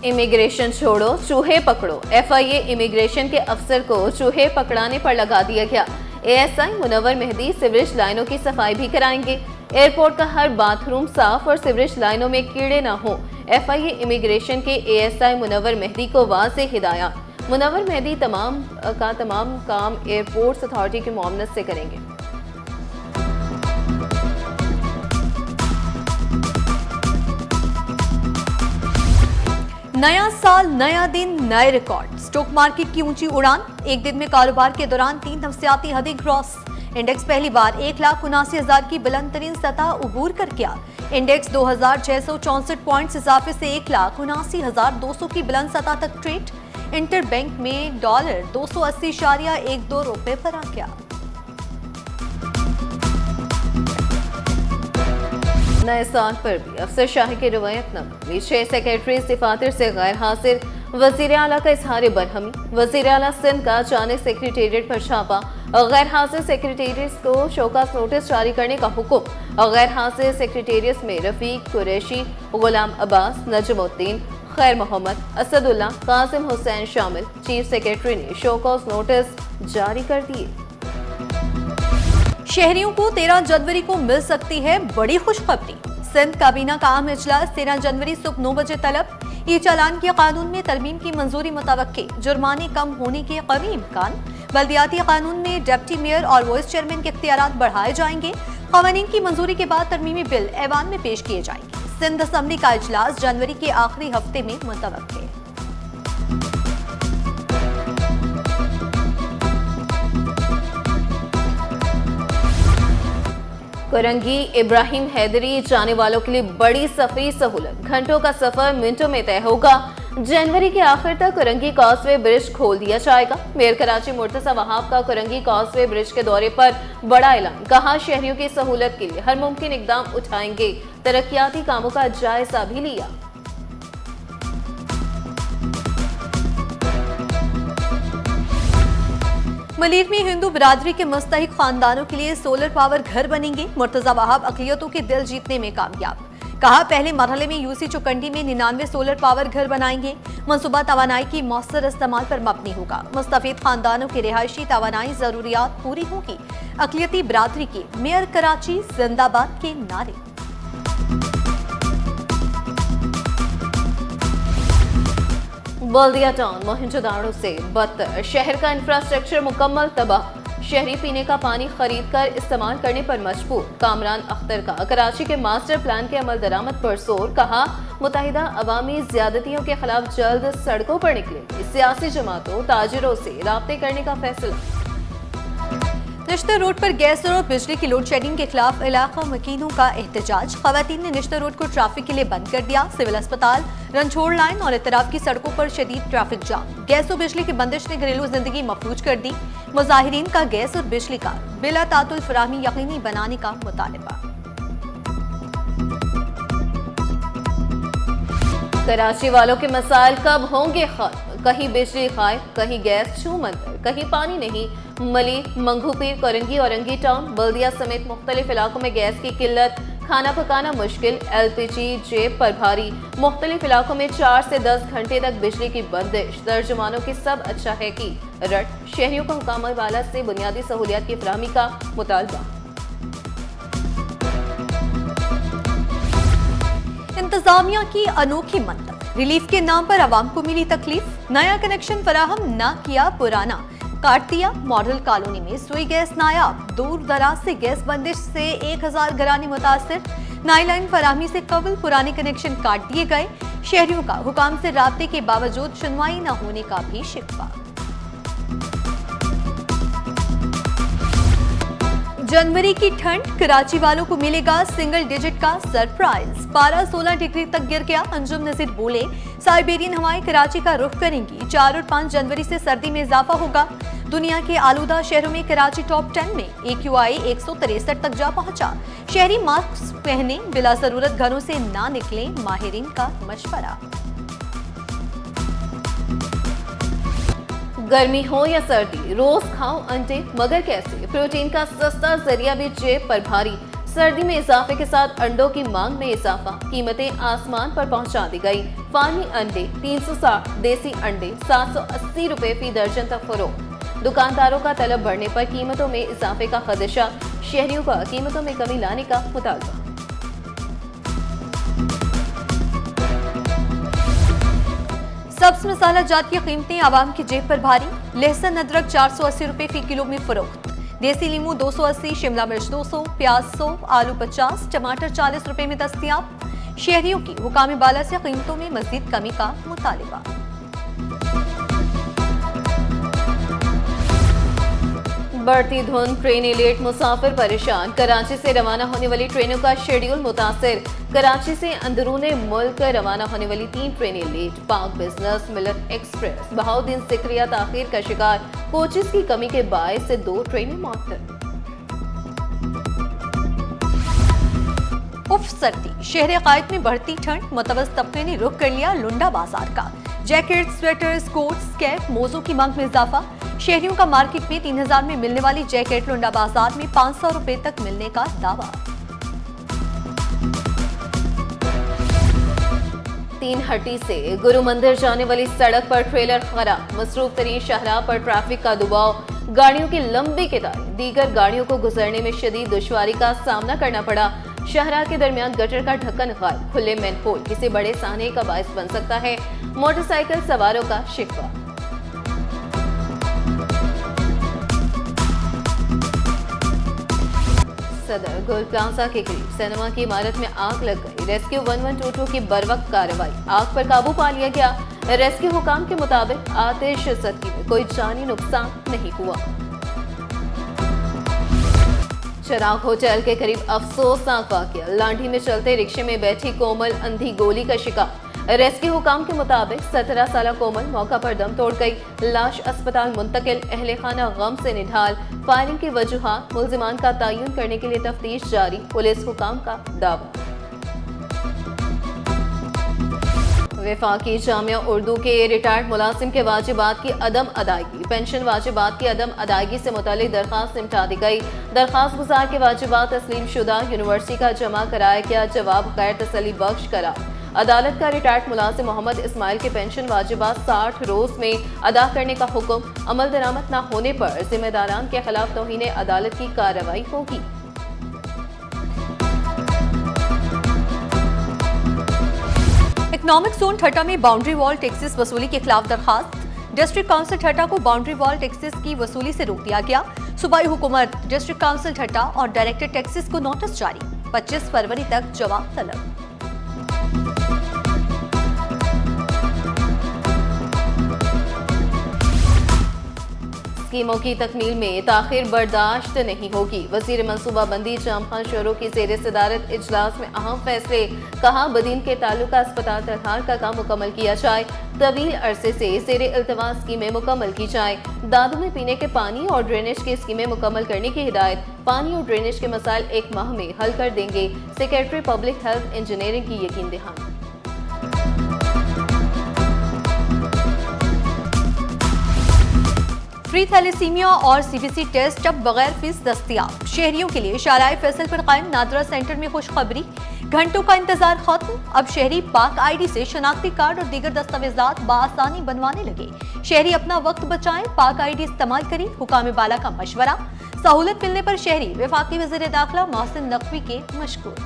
Immigration छोड़ो, चूहे पकड़ो। FIA इमिग्रेशन के अफसर को चूहे पकड़ाने पर लगा दिया गया। ASI मुनव्वर मेहदी सीवरेज लाइनों की सफाई भी कराएंगे। एयरपोर्ट का हर बाथरूम साफ और सीवरेज लाइनों में कीड़े न हो। FIA इमिग्रेशन के ASI मुनव्वर मेहदी को वाज़ेह हिदायत। मुनव्वर मेहदी तमाम काम एयरपोर्ट्स अथॉरिटी की मुआवनत से करेंगे। नया साल, नया दिन, नए रिकॉर्ड। स्टॉक मार्केट की ऊंची उड़ान। एक दिन में कारोबार के दौरान 3 नफसियाती हदें क्रॉस। इंडेक्स पहली बार 1,79,000 की बुलंद तरीन सतह उबूर कर गया। इंडेक्स 2,664 पॉइंट्स इजाफे से 1,79,200 की बुलंद सतह तक ट्रेड। इंटर बैंक में डॉलर 280.12 रुपए पर आ गया। नए साल पर भी अफसरशाही की रवायत न बदली। 6 सेक्रेटरी सिफातर से गैर हाजिर। वजीर आला का इजहार बरहमी। वजीर आला सिंध का अचानक सेक्रेटेरिएट पर छापा। गैर हाजिर सेक्रेटेरिएट को शोकास नोटिस जारी करने का हुक्म। गैर हाजिर सेक्रेटेरिएट में रफीक कुरैशी, गुलाम अब्बास, नजमुद्दीन, खैर मोहम्मद, असदुल्ला, कासिम हुसैन शामिल। चीफ सेक्रेटरी ने शोकास नोटिस जारी कर दिए। शहरियों को 13 जनवरी को मिल सकती है बड़ी खुशखबरी। सिंध काबीना का अहम इजलास 13 जनवरी सुबह 9 बजे तलब। ई चालान के कानून में तरमीम की मंजूरी मुतवक्के। जुर्माने कम होने के कवी इम्कान। बल्दियाती कानून में डिप्टी मेयर और वाइस चेयरमैन के इख्तियारात बढ़ाए जाएंगे। कवानीन की मंजूरी के बाद तरमीमी बिल ऐवान में पेश किए जाएंगे। सिंध असम्बली का इजलास जनवरी के आखिरी हफ्ते में मुतवक्के। कोरंगी इब्राहिम हैदरी जाने वालों के लिए बड़ी सफरी सहूलत। घंटों का सफर मिनटों में तय होगा। जनवरी के आखिर तक कोरंगी कॉजवे ब्रिज खोल दिया जाएगा। मेयर कराची मुर्तजा वहाब का कोरंगी कॉजवे ब्रिज के दौरे पर बड़ा ऐलान। कहा, शहरियों की सहूलत के लिए हर मुमकिन इकदाम उठाएंगे। तरक्याती कामों का जायजा भी लिया। मलीर में हिंदू बिरादरी के मुस्तहिक खानदानों के लिए सोलर पावर घर बनेंगे। मुर्तजा वहाब अक़लियतों के दिल जीतने में कामयाब। कहा, पहले मरहले में UC चुकंडी में 99 सोलर पावर घर बनाएंगे। मनसूबा तवानाई की मौसर इस्तेमाल पर मबनी होगा। मुस्तफीद खानदानों की रिहायशी तवानाई जरूरियात पूरी होगी। अक़लियती बिरादरी के मेयर कराची जिंदाबाद के नारे। बल्दिया टाउन मोहनजोदाड़ो से बदतर। शहर का इंफ्रास्ट्रक्चर मुकम्मल तबाह। शहरी पीने का पानी खरीद कर इस्तेमाल करने पर मजबूर। कामरान अख्तर का कराची के मास्टर प्लान के अमल दरामद पर जोर। कहा, मुत्तहिदा अवामी ज्यादतियों के खिलाफ जल्द सड़कों पर निकले। सियासी जमातों ताजिरों से राब्ते करने का फैसला। निश्तर रोड पर गैस और बिजली की लोड शेडिंग के खिलाफ इलाका मकीनों का एहतजाज। खवातीन ने निश्तर रोड को ट्रैफिक के लिए बंद कर दिया। सिविल अस्पताल, रंछोड़ लाइन और इतराफ की सड़कों पर शदीद ट्रैफिक जाम। गैस और बिजली की बंदिश ने घरेलू जिंदगी मफलूज कर दी। मुजाहिरीन का गैस और बिजली का बिला तातुल फराहमी यकीनी बनाने का मुतालबा। कराची वालों के मसाइल कब होंगे खत्म? कहीं बिजली गायब, कहीं गैस छूमंतर, कहीं पानी नहीं। मली, मंगूपीर, कोरंगी, औरंगी टाउन, बल्दिया समेत मुख्तलिफ इलाकों में गैस की किल्लत। खाना पकाना मुश्किल। LPG जेब पर भारी। मुख्तलिफ इलाकों में 4 से 10 घंटे तक बिजली की बंदिश। तर्जुमानों की सब अच्छा है की रट। शहरियों को हुकाम वाला से बुनियादी सहूलियात की फराहमी का मुतालबा। इंतजामिया की अनोखी मंतक। रिलीफ के नाम पर आवाम को मिली तकलीफ। नया कनेक्शन फराहम न किया, पुराना काट दिया। मॉडल कॉलोनी में सुई गैस नायाब। दूर दराज से गैस बंदिश से 1000 घराने मुतासिर। नई लाइन फराहमी से कबल पुराने कनेक्शन काट दिए गए। शहरियों का हुकाम से राब्ते के बावजूद सुनवाई न होने का भी शिकवा। जनवरी की ठंड, कराची वालों को मिलेगा सिंगल डिजिट का सरप्राइज। पारा 16 डिग्री तक गिर गया। अंजुम नजीर बोले, साइबेरियन हवाएं कराची का रुख करेंगी। 4 और 5 जनवरी से सर्दी में इजाफा होगा। दुनिया के आलूदा शहरों में कराची टॉप 10 में। AQI 163 तक जा पहुंचा। शहरी मास्क पहने, बिला जरूरत घरों से ना निकले, माहिरीन का मशवरा। गर्मी हो या सर्दी, रोज खाओ अंडे, मगर कैसे? प्रोटीन का सस्ता जरिया भी जेब पर भारी। सर्दी में इजाफे के साथ अंडों की मांग में इजाफा, कीमतें आसमान पर पहुंचा दी गई। फार्मी अंडे 360, देसी अंडे 780 रुपए फी दर्जन तक फरोख्त। दुकानदारों का तलब बढ़ने पर कीमतों में इजाफे का खदशा, शहरियों का कीमतों में कमी लाने का मुतालबा। सब्ज मसाला जात की कीमतें आवाम की जेब पर भारी। लहसुन अदरक 480 रुपए फी किलो में फरोख्त। देसी नींबू 280, शिमला मिर्च 200, प्याज 100, आलू 50, टमाटर 40 रुपए में दस्तयाब। शहरियों की हुकाम बाला से कीमतों में मजीद कमी का मुतालिबा। बढ़ती धुंध, ट्रेनें लेट, मुसाफिर परेशान। कराची से रवाना होने वाली ट्रेनों का शेड्यूल मुतासिर। कराची से अंदरूने मुल्क रवाना होने वाली 3 ट्रेनें लेट। पाक बिजनेस, मिलत एक्सप्रेस बहाउद्दीन सिकरिया ताखीर का शिकार। कोचेस की कमी के बायस से 2 ट्रेनें मुअत्तल। उफ सर्दी, शहर कायद में बढ़ती ठंड, मुतवस्सित तबके ने रुख कर लिया लुंडा बाजार का। जैकेट, स्वेटर्स, कोट्स, कैप, मोज़ों की मांग में इजाफा। शहरियों का मार्केट में 3000 में मिलने वाली जैकेट लुंडा बाजार में 500 रुपए तक मिलने का दावा। 3 हट्टी से गुरु मंदिर जाने वाली सड़क पर ट्रेलर खराब। मसरूफ तरीन शाहराह पर ट्रैफिक का दबाव, गाड़ियों की लंबी कतारें। दीगर गाड़ियों को गुजरने में शदीद दुश्वारी का सामना करना पड़ा। शाहराह के दरमियान गटर का ढक्कन गायब। खुले मैनहोल किसी बड़े साने का बायस बन सकता है। मोटरसाइकिल सवारों का शिकवा। सदर गोल प्लाजा के करीब सिनेमा की इमारत में आग लग गई। रेस्क्यू 1122 की बरवक्त कार्रवाई, आग पर काबू पा लिया गया। रेस्क्यू हुकाम के मुताबिक आतिश ज़दगी में कोई जानी नुकसान नहीं हुआ। चिराग होटल के करीब अफसोसनाक वाकया, लांढी में चलते रिक्शे में बैठी कोमल अंधी गोली का शिकार। रेस्क्यू हुकाम के मुताबिक 17 साला कोमल मौका पर दम तोड़ गई। लाश अस्पताल मुंतकिल, अहले खाना गम से निढाल। फायरिंग की वजूहात, मुल्जिमान का तयन करने के लिए तफ्तीश जारी। पुलिस हुकाम का दावा। वफाकी जामिया उर्दू के रिटायर्ड मुलाजिम के वाजिबात की अदम अदायगी, पेंशन वाजिबात की अदम अदायगी से मुतालिक दरखास्त निपटा दी गई। दरखास्त गुजार के वाजिबात तस्लीम शुदा, यूनिवर्सिटी का जमा कराया गया जवाब गैर तसल्ली बख्श करा। अदालत का रिटायर्ड मुलाजिम मोहम्मद इस्माइल के पेंशन वाजिबात 60 रोज में अदा करने का हुक्म। अमल दरामद न होने पर जिम्मेदारान के खिलाफ तौहीन अदालत की कार्रवाई होगी। इकोनॉमिक जोन ठट्टा में बाउंड्री वॉल टैक्सेस वसूली के खिलाफ दरखास्त। डिस्ट्रिक्ट काउंसिल ठट्टा को बाउंड्री वॉल टैक्सेस की वसूली से रोक दिया गया। सूबाई हुकूमत, डिस्ट्रिक्ट काउंसिल ठट्टा और डायरेक्टर टैक्सेस को नोटिस जारी। 25 फरवरी तक जवाब तलब। स्कीमों की तकमील में ताखिर बर्दाश्त नहीं होगी। वजीर मनसूबाबंदी जाम खान शोरो की ज़ेर सदारत इजलास में अहम फैसले। कहा, बदीन के ताल्लुका अस्पताल तरहार का काम मुकम्मल किया जाए। तवील अरसे से ज़ेर इल्तवा स्कीमें मुकम्मल की जाए। दादू में पीने के पानी और ड्रेनेज की स्कीमें मुकम्मल करने की हिदायत। पानी और ड्रेनेज के मसाइल 1 माह में हल कर देंगे। सेक्रेटरी पब्लिक हेल्थ इंजीनियरिंग की यकीन दहानी। फ्री थैलेसीमिया और सीबीसी टेस्ट अब बगैर फीस दस्तयाब। शहरियों के लिए शाराए फैसल पर कायम नादरा सेंटर में खुशखबरी। घंटों का इंतजार खत्म। अब शहरी पाक आईडी से शनाख्ती कार्ड और दीगर दस्तावेजात बआसानी बनवाने लगे। शहरी अपना वक्त बचाएं, पाक आईडी इस्तेमाल करें। हुकाम बाला का मशवरा। सहूलत मिलने पर शहरी वफाकी वज़ीर दाखिला मोहसिन नकवी के मशकूर।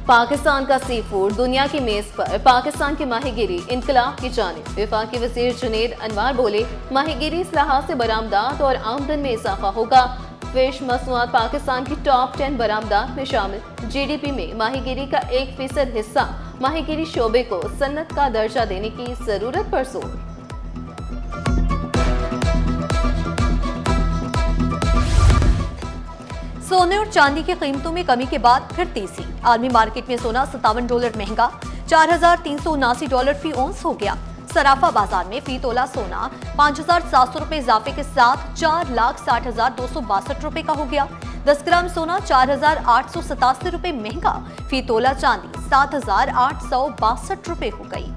पाकिस्तान का सी फूड दुनिया की मेज पर। पाकिस्तान की माहीगिरी इनकलाब की जानिब। वफाकी वज़ीर जुनेद अनवार बोले, माहीगिरी इस्लाहात से बरामदात और आमदन में इजाफा होगा। फिश मसनूआत पाकिस्तान की टॉप 10 बरामदात में शामिल। जीडीपी में माहीगिरी का 1% हिस्सा। माहीगिरी शोबे को सन्नत का दर्जा देने की जरूरत पर जोर। सोने और चांदी की कीमतों में कमी के बाद फिर तेजी। आलमी मार्केट में सोना $57 महंगा, $4,379 फी औंस हो गया। सराफा बाजार में फी तोला सोना 5,700 रुपए इजाफे के साथ 4,60,262 रुपए का हो गया। 10 ग्राम सोना 4,887 रुपए महंगा, फी तोला चांदी 7,862 रुपए हो गई।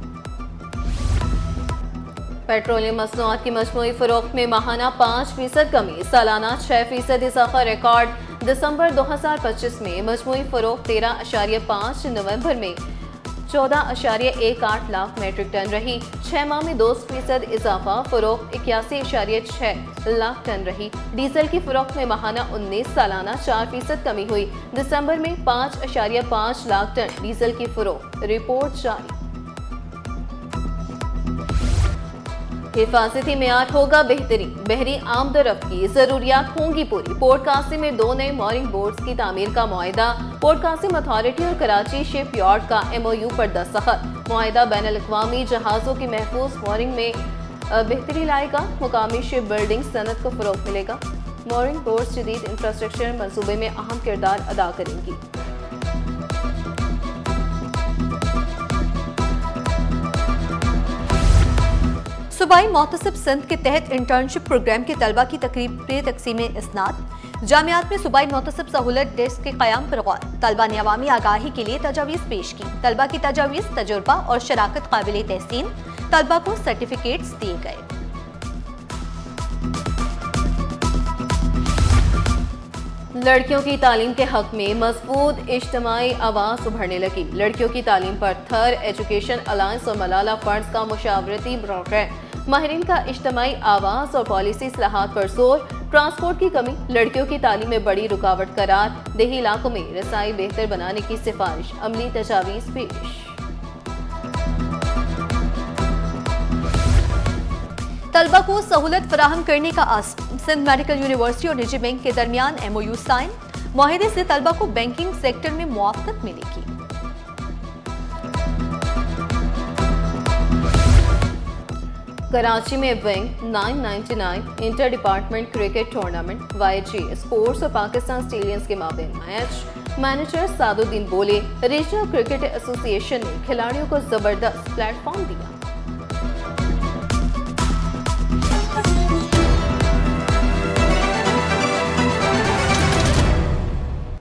पेट्रोलियम मसनूआत की मजमूई फरोख्त में माहाना 5% कमी, सालाना 6% इजाफा रिकॉर्ड। दिसंबर 2025 में मजमूई फरोख्त 13.5, नवंबर में 14.18 लाख मेट्रिक टन रही। 6 माह में 2% इजाफा, फरोख्त 81.6 लाख टन रही। डीजल की फरोख्त में माहाना 19, सालाना 4% कमी हुई। दिसंबर में 5.5 लाख टन डीजल की फरोख्त, रिपोर्ट जारी। हिफाजती मेयार होगा बेहतरीन, बहरी आमदरफ्त की जरूरियात होंगी पूरी। पोर्ट कासिम में 2 नए mooring बोर्ड्स की तामीर का मुआहिदा। पोर्ट कासिम अथॉरिटी और कराची शिप यार्ड का MOU पर दस्तखत। मुआहिदा बैनुल-अक़वामी जहाज़ों की महफूज mooring में बेहतरी लाएगा। मुकामी शिप बिल्डिंग सनत को फरोग मिलेगा। mooring बोर्ड्स जदीद इंफ्रास्ट्रक्चर मंसूबे में अहम किरदार अदा करेंगी। सूबाई मोहतसिब सिंध के तहत इंटर्नशिप प्रोग्राम के तलबा की तकरीबी तकसीम इस्नाद। जामियात में सूबाई मोहतसिब सहूलत डेस्क के क़याम पर गौर। तलबा ने अवामी आगाही के लिए तजावीज़ पेश की। तलबा की तजावीज़, तजुर्बा और शराकत काबिल तहसीन। तलबा को सर्टिफिकेट्स दिए गए। लड़कियों की तालीम के हक में मजबूत इज्तिमाई आवाज़ उभरने लगी। लड़कियों की तालीम पर थर एजुकेशन अलायंस और मलाला फंड्स का मुशावरती प्रोग्राम। माहिरीन का इज्तिमाई आवाज़ और पॉलिसी इस्लाहात पर जोर। ट्रांसपोर्ट की कमी लड़कियों की तालीम में बड़ी रुकावट करार। देही इलाकों में रसाई बेहतर बनाने की सिफारिश, अमली तजावीज़ पेश। तलबा को सहूलत फराहम करने का आज़म। सिंध मेडिकल यूनिवर्सिटी और निजी बैंक के दरमियान MOU साइन। मुआहिदे से तलबा को बैंकिंग सेक्टर में मुआवनत मिलेगी। कराची में wing 999 inter department cricket tournament YG sports और पाकिस्तान स्टेलियंस के माबेन मैच। मैनेजर सादुद्दीन बोले, रीजनल क्रिकेट एसोसिएशन ने खिलाड़ियों को जबरदस्त प्लेटफॉर्म दिया।